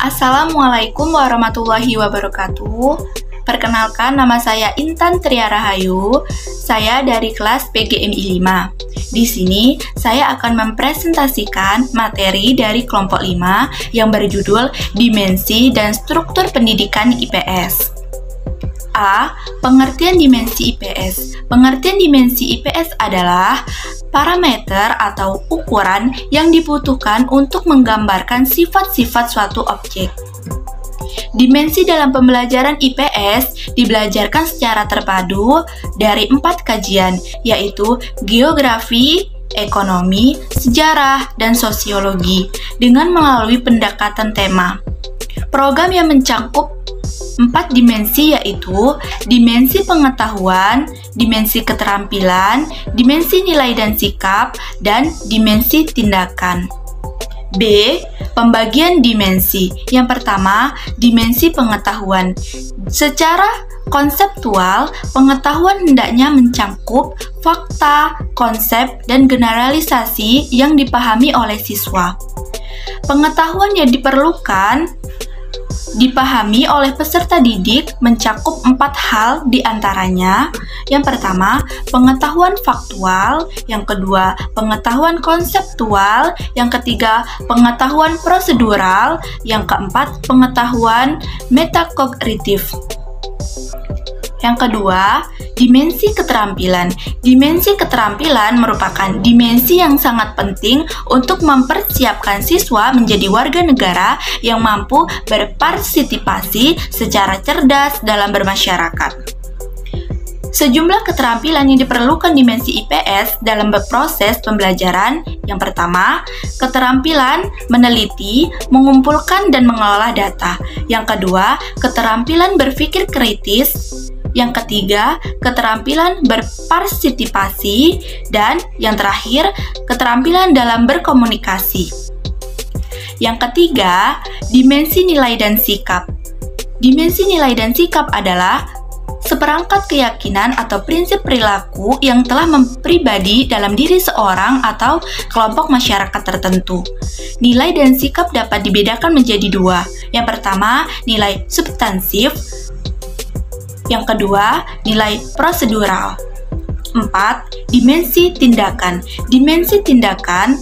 Assalamualaikum warahmatullahi wabarakatuh. Perkenalkan, nama saya Intan Tria Rahayu. Saya dari kelas PGMI 5. Di sini saya akan mempresentasikan materi dari kelompok 5 yang berjudul Dimensi dan Struktur Pendidikan IPS. A. Pengertian dimensi IPS. Pengertian dimensi IPS adalah parameter atau ukuran yang dibutuhkan untuk menggambarkan sifat-sifat suatu objek. Dimensi dalam pembelajaran IPS dibelajarkan secara terpadu dari 4 kajian, yaitu geografi, ekonomi, sejarah, dan sosiologi, dengan melalui pendekatan tema. Program yang mencakup 4 dimensi yaitu dimensi pengetahuan, dimensi keterampilan, dimensi nilai dan sikap, dan dimensi tindakan. B. Pembagian dimensi. Yang pertama, dimensi pengetahuan. Secara konseptual, pengetahuan hendaknya mencakup fakta, konsep, dan generalisasi yang dipahami oleh siswa. Pengetahuan yang dipahami oleh peserta didik mencakup 4 hal diantaranya. Yang pertama, pengetahuan faktual. Yang kedua, pengetahuan konseptual. Yang ketiga, pengetahuan prosedural. Yang keempat, pengetahuan metakognitif. Yang kedua, dimensi keterampilan. Dimensi keterampilan merupakan dimensi yang sangat penting untuk mempersiapkan siswa menjadi warga negara yang mampu berpartisipasi secara cerdas dalam bermasyarakat. Sejumlah keterampilan yang diperlukan dimensi IPS dalam berproses pembelajaran. Yang pertama, keterampilan meneliti, mengumpulkan, dan mengelola data. Yang kedua, keterampilan berpikir kritis. Yang ketiga, keterampilan berpartisipasi, dan yang terakhir, keterampilan dalam berkomunikasi. Yang ketiga, dimensi nilai dan sikap. Dimensi nilai dan sikap adalah seperangkat keyakinan atau prinsip perilaku yang telah mempribadi dalam diri seorang atau kelompok masyarakat tertentu. Nilai dan sikap dapat dibedakan menjadi 2. Yang pertama, nilai substansif. Yang kedua, nilai prosedural. 4. Dimensi tindakan. Dimensi tindakan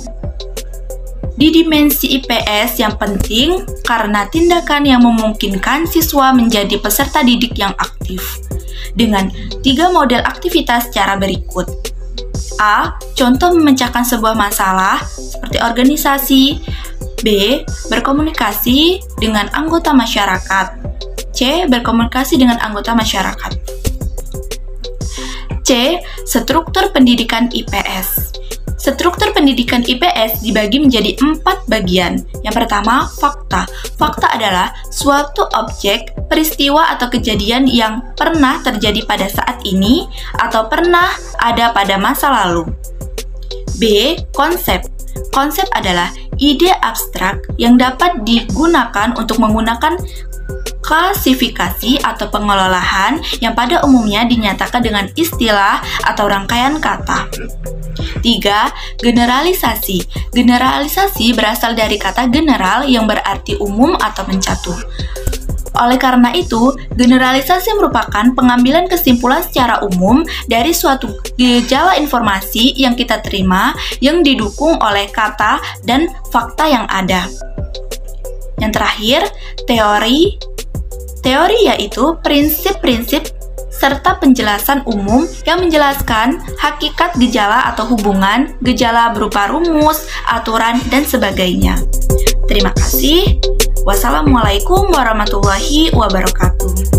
di dimensi IPS yang penting karena tindakan yang memungkinkan siswa menjadi peserta didik yang aktif. Dengan 3 model aktivitas secara berikut. A. Contoh memecahkan sebuah masalah seperti organisasi. B. Berkomunikasi dengan anggota masyarakat. C. Berkomunikasi dengan anggota masyarakat. C. Struktur pendidikan IPS. Struktur pendidikan IPS dibagi menjadi 4 bagian. Yang pertama, fakta. Fakta adalah suatu objek, peristiwa, atau kejadian yang pernah terjadi pada saat ini atau pernah ada pada masa lalu. B. Konsep. Konsep adalah ide abstrak yang dapat digunakan untuk menggunakan klasifikasi atau pengelolaan yang pada umumnya dinyatakan dengan istilah atau rangkaian kata. 3. Generalisasi. Generalisasi berasal dari kata general yang berarti umum atau mencakup. Oleh karena itu, generalisasi merupakan pengambilan kesimpulan secara umum dari suatu gejala informasi yang kita terima yang didukung oleh kata dan fakta yang ada. Yang terakhir, teori. Teori yaitu prinsip-prinsip serta penjelasan umum yang menjelaskan hakikat gejala atau hubungan gejala berupa rumus, aturan, dan sebagainya. Terima kasih. Wassalamualaikum warahmatullahi wabarakatuh.